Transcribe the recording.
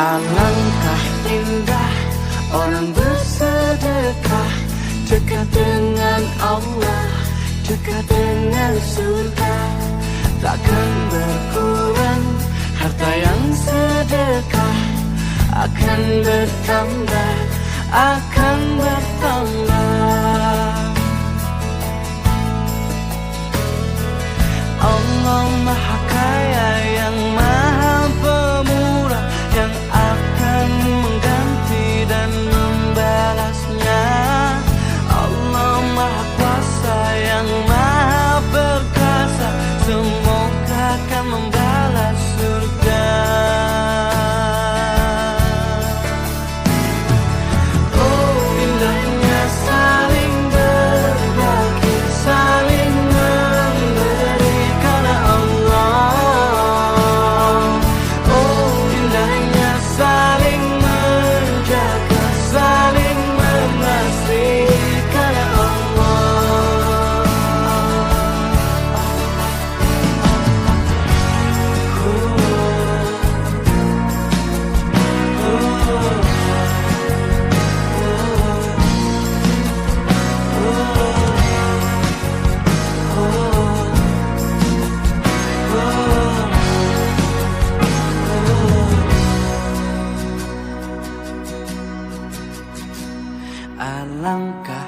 Alangkah indah orang bersedekah, dekat dengan Allah, dekat dengan surga. Takkan berkurang harta yang sedekah, akan bertambah, akan bertambah. Allah Maha Kaya yang Maha Pemurah, yang akan mengganti dan membalasnya. Allah Maha Kuasa yang Maha Perkasa, semoga akan membalas surga. Oh, indahnya saling berbagi, saling memberi karena Allah. Oh, indahnya saling menjaga, saling mengasihi karena Allah. Alangkah